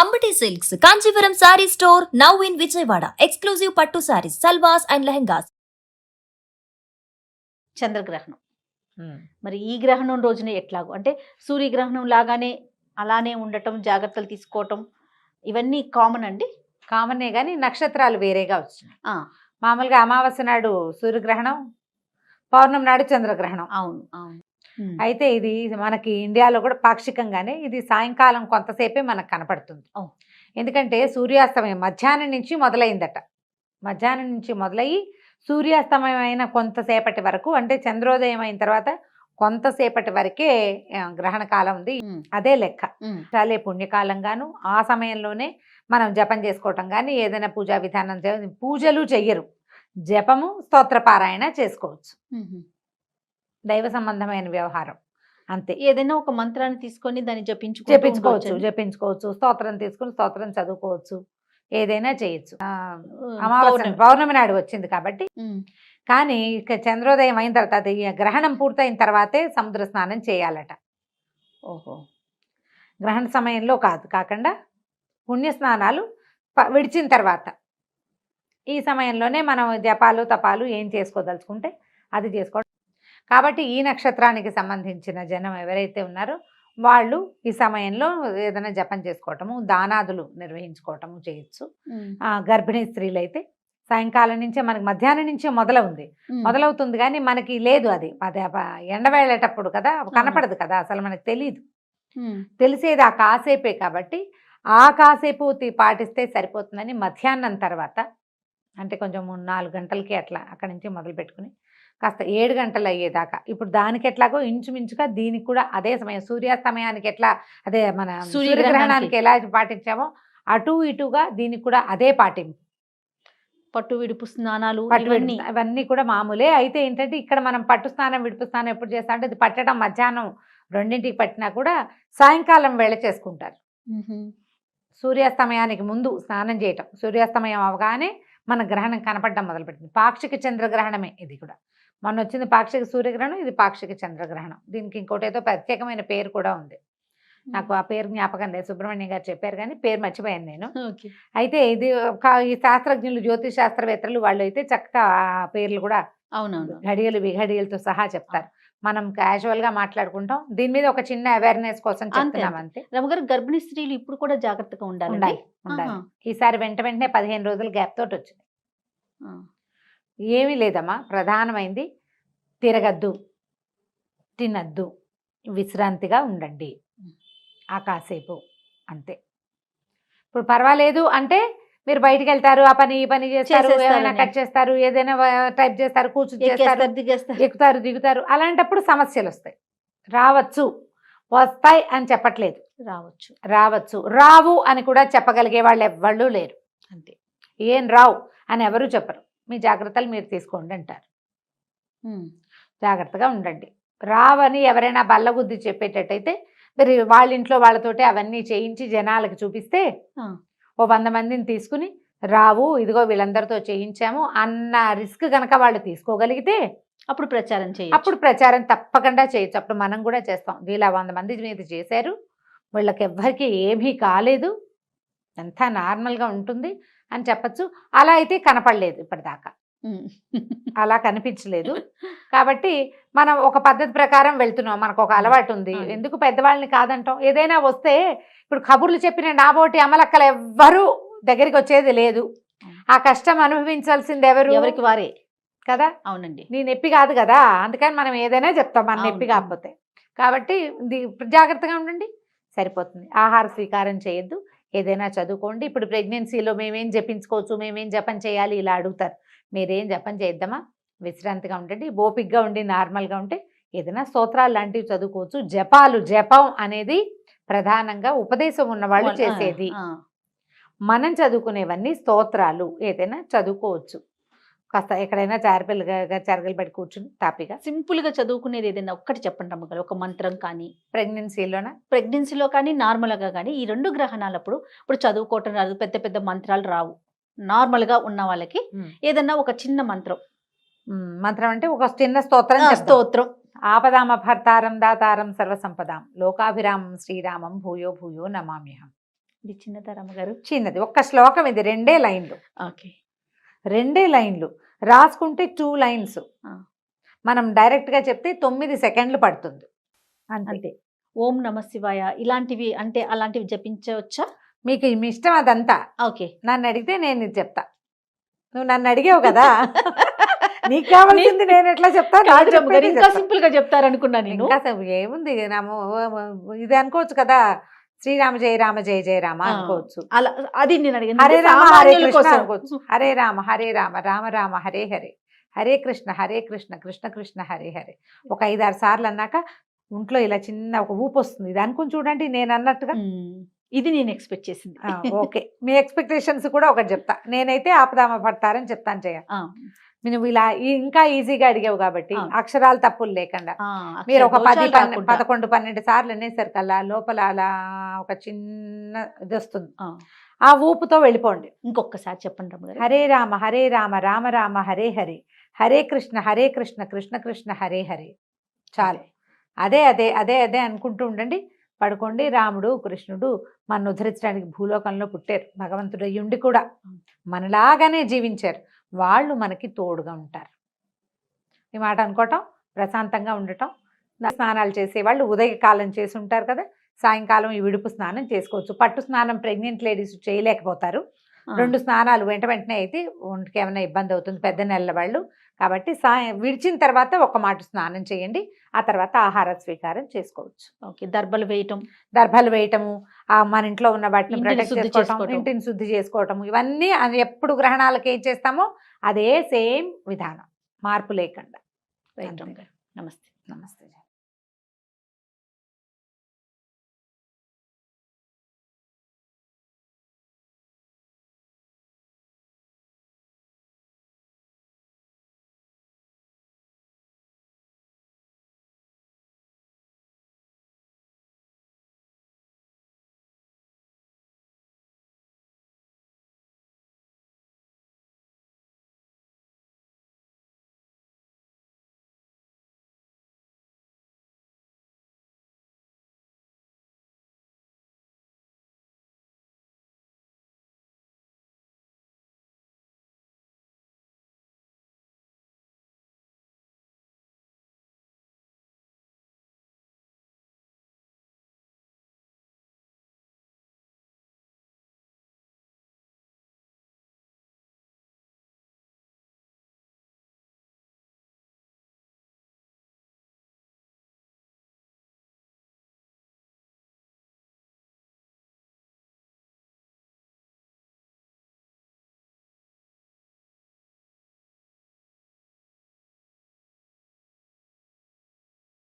Ambati silks Kanchipuram sorry store now in Vijayawada. Exclusive పట్టు saris, సల్వాస్ and lehengas. చంద్రగ్రహణం మరి ఈ గ్రహణం రోజున ఎట్లాగో అంటే సూర్యగ్రహణం లాగానే అలానే ఉండటం, జాగ్రత్తలు తీసుకోవటం ఇవన్నీ కామన్ అండి. కామనే కానీ నక్షత్రాలు వేరేగా వచ్చినాయి. మామూలుగా అమావాస్య నాడు సూర్యగ్రహణం, పౌర్ణమి నాడు చంద్రగ్రహణం. అవును అవును. అయితే ఇది మనకి ఇండియాలో కూడా పాక్షికంగానే ఇది సాయంకాలం కొంతసేపే మనకు కనపడుతుంది. ఎందుకంటే సూర్యాస్తమయం మధ్యాహ్నం నుంచి మొదలైందట. మధ్యాహ్నం నుంచి మొదలయ్యి సూర్యాస్తమయం అయిన కొంతసేపటి వరకు, అంటే చంద్రోదయం అయిన తర్వాత కొంతసేపటి వరకే గ్రహణ కాలం ఉంది. అదే లెక్క. చాలా పుణ్యకాలంగాను ఆ సమయంలోనే మనం జపం చేసుకోవటం కానీ ఏదైనా పూజా విధానం, పూజలు చెయ్యరు, జపము స్తోత్రపారాయణ చేసుకోవచ్చు. దైవ సంబంధమైన వ్యవహారం అంతే. ఏదైనా ఒక మంత్రాన్ని తీసుకొని దాన్ని జపించుకోవచ్చు, స్తోత్రం తీసుకుని స్తోత్రం చదువుకోవచ్చు, ఏదైనా చేయొచ్చు. అమావాస్య పౌర్ణమి నాడు వచ్చింది కాబట్టి. కానీ ఇక చంద్రోదయం అయిన తర్వాత, అది గ్రహణం పూర్తయిన తర్వాతే సముద్ర స్నానం చేయాలట. ఓహో, గ్రహణ సమయంలో కాకుండా పుణ్య స్నానాలు విడిచిన తర్వాత, ఈ సమయంలోనే మనం జపాలు తపాలు ఏం చేసుకోదలుచుకుంటే అది చేసుకోవడం. కాబట్టి ఈ నక్షత్రానికి సంబంధించిన జనం ఎవరైతే ఉన్నారో వాళ్ళు ఈ సమయంలో ఏదైనా జపం చేసుకోవటము, దానాదులు నిర్వహించుకోవటము చేయొచ్చు. గర్భిణీ స్త్రీలు అయితే సాయంకాలం నుంచే, మనకి మధ్యాహ్నం నుంచే మొదలవుతుంది కానీ మనకి లేదు, అది ఎండ వెళ్ళేటప్పుడు కదా, కనపడదు కదా, అసలు మనకు తెలియదు. తెలిసేది ఆ కాసేపే కాబట్టి ఆ కాసేపు పాటిస్తే సరిపోతుందని మధ్యాహ్నం తర్వాత, అంటే కొంచెం 3-4 గంటలకి అట్లా అక్కడి నుంచి మొదలు పెట్టుకుని కాస్త 7 గంటలు అయ్యేదాకా, ఇప్పుడు దానికి ఎట్లాగో ఇంచుమించుగా దీనికి కూడా అదే సమయం, సూర్యాస్తమయానికి ఎట్లా అదే మన సూర్యగ్రహణానికి ఎలా పాటించామో అటు ఇటుగా దీనికి కూడా అదే పాటింపు. పట్టు విడుపు స్నానాలు అవన్నీ కూడా మామూలే. అయితే ఏంటంటే ఇక్కడ మనం పట్టు స్నానం విడుపు స్నానం ఎప్పుడు చేస్తాం అంటే, ఇది పట్టడం మధ్యాహ్నం 2ంటికి పట్టినా కూడా సాయంకాలం వేళ చేసుకుంటారు. సూర్యాస్తమయానికి ముందు స్నానం చేయటం, సూర్యాస్తమయం అవగానే మన గ్రహణం కనపడడం మొదలుపెట్టింది. పాక్షిక చంద్రగ్రహణమే ఇది కూడా. మొన్న వచ్చింది పాక్షిక సూర్యగ్రహణం, ఇది పాక్షిక చంద్రగ్రహణం. దీనికి ఇంకోటి ఏదో ప్రత్యేకమైన పేరు కూడా ఉంది, నాకు ఆ పేరు జ్ఞాపకం లేదు, సుబ్రహ్మణ్యం గారు చెప్పారు కానీ పేరు మర్చిపోయాను నేను. అయితే ఇది ఈ శాస్త్రజ్ఞులు, జ్యోతిష్ శాస్త్రవేత్తలు వాళ్ళు అయితే చక్కగా ఆ పేర్లు కూడా ఘడియలు విఘడియలతో సహా చెప్తారు. మనం క్యాజువల్ గా మాట్లాడుకుంటాం, దీని మీద ఒక చిన్న అవేర్నెస్ కోసం చెప్తున్నాం అంతే. రమగారు, గర్భిణీ స్త్రీలు ఇప్పుడు కూడా జాగ్రత్తగా ఉండాలి. ఈసారి వెంటనే 15 రోజుల గ్యాప్ తోటి వచ్చింది. ఏమీ లేదమ్మా, ప్రధానమైంది తిరగద్దు, తినద్దు, విశ్రాంతిగా ఉండండి ఆ కాసేపు అంతే. ఇప్పుడు పర్వాలేదు అంటే మీరు బయటికి వెళ్తారు, ఆ పని ఈ పని చేస్తారు, ఏమైనా కట్ చేస్తారు, ఏదైనా టైప్ చేస్తారు, కూర్చుని చేస్తారు, ఎక్కుతారు దిగుతారు, అలాంటప్పుడు సమస్యలు వస్తాయి. వస్తాయి అని చెప్పట్లేదు, రావచ్చు, రావు అని కూడా చెప్పగలిగే వాళ్ళు ఎవ్వళ్ళు లేరు అంతే. ఏం రావు అని ఎవరు చెప్పరు, మీ జాగ్రత్తలు మీరు తీసుకోండి అంటారు. జాగ్రత్తగా ఉండండి. రావని ఎవరైనా బల్లగుద్ది చెప్పేటట్టయితే మీరు వాళ్ళ ఇంట్లో వాళ్ళతోటి అవన్నీ చేయించి జనాలకు చూపిస్తే, ఓ 100 మందిని తీసుకుని రావు, ఇదిగో వీళ్ళందరితో చేయించాము అన్న రిస్క్ కనుక వాళ్ళు తీసుకోగలిగితే అప్పుడు ప్రచారం తప్పకుండా చేయొచ్చు. అప్పుడు మనం కూడా చేస్తాం, వీళ్ళ 100 మంది మీద చేశారు, వీళ్ళకి ఎవ్వరికి ఏమీ కాలేదు, అంతా నార్మల్గా ఉంటుంది అని చెప్పచ్చు. అలా అయితే కనపడలేదు ఇప్పటిదాకా, అలా కనిపించలేదు. కాబట్టి మనం ఒక పద్ధతి ప్రకారం వెళ్తున్నాం, మనకు ఒక అలవాటు ఉంది. ఎందుకు పెద్దవాళ్ళని కాదంటాం. ఏదైనా వస్తే ఇప్పుడు కబుర్లు చెప్పిన నాబోటి అమలక్కలు ఎవ్వరూ దగ్గరికి వచ్చేది లేదు. ఆ కష్టం అనుభవించాల్సింది ఎవరికి వారే కదా. అవునండి, నీ నొప్పి కాదు కదా, అందుకని మనం ఏదైనా చెప్తాం మన నొప్పి కాకపోతే. కాబట్టి జాగ్రత్తగా ఉండండి, సరిపోతుంది. ఆహార స్వీకారం చేయొద్దు, ఏదైనా చదువుకోండి. ఇప్పుడు ప్రెగ్నెన్సీలో మేమేం జపించుకోవచ్చు, మేమేం జపం చేయాలి ఇలా అడుగుతారు. మీరేం జపం చేద్దామా, విశ్రాంతిగా ఉండండి, ఓపికగా ఉండి నార్మల్గా ఉంటే ఏదైనా స్తోత్రాలు లాంటివి చదువుకోవచ్చు. జపం అనేది ప్రధానంగా ఉపదేశం ఉన్నవాళ్ళు చేసేది. మనం చదువుకునేవన్నీ స్తోత్రాలు, ఏదైనా చదువుకోవచ్చు. కాస్త ఎక్కడైనా చారగలు పెట్టి కూర్చుని తాపిగా సింపుల్ గా చదువుకునేది ఏదైనా ఒక్కటి చెప్పండి అమ్మగారు. ఒక మంత్రం కానీ, ప్రెగ్నెన్సీలో కానీ నార్మల్గా కానీ, ఈ 2 గ్రహణాలప్పుడు ఇప్పుడు చదువుకోవటం రాదు, పెద్ద పెద్ద మంత్రాలు రావు, నార్మల్ గా ఉన్న వాళ్ళకి ఏదన్నా ఒక చిన్న మంత్రం అంటే ఒక చిన్న స్తోత్రం. ఆపదామభర్తారం దాతారం సర్వసంపదాం లోకాభిరామం శ్రీరామం భూయో భూయో నమామ్యహం. ఇది చిన్నదా రమ్మగారు? చిన్నది, ఒక్క శ్లోకం ఇది, 2 లైన్లు. ఓకే. 2 లైన్లు రాసుకుంటే 2 లైన్స్. ఆ. మనం డైరెక్ట్గా చెప్తే 9 సెకండ్లు పడుతుంది అంతే. అంతే. ఓం నమ శివాయ ఇలాంటివి అంటే అలాంటివి జపించవచ్చా? మీకు మీ ఇష్టం అదంతా. ఓకే. నన్ను అడిగితే నేను ఇది చెప్తా. నువ్వు నన్ను అడిగావు కదా, నీకు కావాల్సింది నేను ఎట్లా చెప్తా? కాదు రమ్మగారు, ఇంకా సింపుల్ గా చెప్తారనుకున్నా నేను. ఇంకా ఏముంది, ఇది అనుకోవచ్చు కదా, శ్రీరామ జయ రామ జయ జయ రామ అనుకోవచ్చు. అలా అది నేను అడిగింది. హరే రామ హరే సామాన్యుల కృష్ణ కోసం. అనుకోవచ్చు. హరే రామ రామ రామ హరే హరే, హరే కృష్ణ కృష్ణ కృష్ణ హరే హరే. ఒక 5-6 సార్లు అన్నాక ఒంట్లో ఇలా చిన్న ఒక ఊపు వస్తుంది. ఇది అనుకుని చూడండి నేను అన్నట్టుగా. ఇది నేను ఎక్స్పెక్ట్ చేసింది. ఓకే, మీ ఎక్స్పెక్టేషన్స్ కూడా ఒకటి చెప్తా. నేనైతే ఆపదామ పడతారని చెప్తాను చేయ. నువ్వు ఇలా ఇంకా ఈజీగా అడిగావు కాబట్టి అక్షరాలు తప్పులు లేకుండా మీరు ఒక 10-11-12 సార్లు అనేసరికల్లా లోపల అలా ఒక చిన్న ఇది వస్తుంది. ఆ ఊపుతో వెళ్ళిపోండి. ఇంకొకసారి చెప్పండి రమ్మగారు. హరే రామ రామ రామ హరే హరే, హరే కృష్ణ కృష్ణ కృష్ణ హరే హరే. చాలు. అదే అదే అదే అదే అనుకుంటూ ఉండండి. పడుకోండి. రాముడు కృష్ణుడు మన ఉద్ధరించడానికి భూలోకంలో పుట్టారు. భగవంతుడు అయ్యుండి కూడా మనలాగానే జీవించారు. వాళ్ళు మనకి తోడుగా ఉంటారు. ఈ మాట అనుకోవటం, ప్రశాంతంగా ఉండటం. స్నానాలు చేసేవాళ్ళు ఉదయకాలం చేసి ఉంటారు కదా, సాయంకాలం ఈ విడుపు స్నానం చేసుకోవచ్చు. పట్టు స్నానం ప్రెగ్నెంట్ లేడీస్ చేయలేకపోతారు. 2 స్నానాలు వెంటనే అయితే ఒంటికి ఏమైనా ఇబ్బంది అవుతుంది, పెద్ద నెలల వాళ్ళు. కాబట్టి విడిచిన తర్వాత ఒక మాట స్నానం చేయండి. ఆ తర్వాత ఆహార స్వీకారం చేసుకోవచ్చు. ఓకే. దర్భలు వేయటము, మన ఇంట్లో ఉన్న వాటిని ప్రొటెక్ట్ చేసుకోవటం, ఇంటిని శుద్ధి చేసుకోవటం, ఇవన్నీ ఎప్పుడు గ్రహణాలకు ఏం చేస్తామో అదే సేమ్ విధానం, మార్పు లేకుండా. నమస్తే. నమస్తే.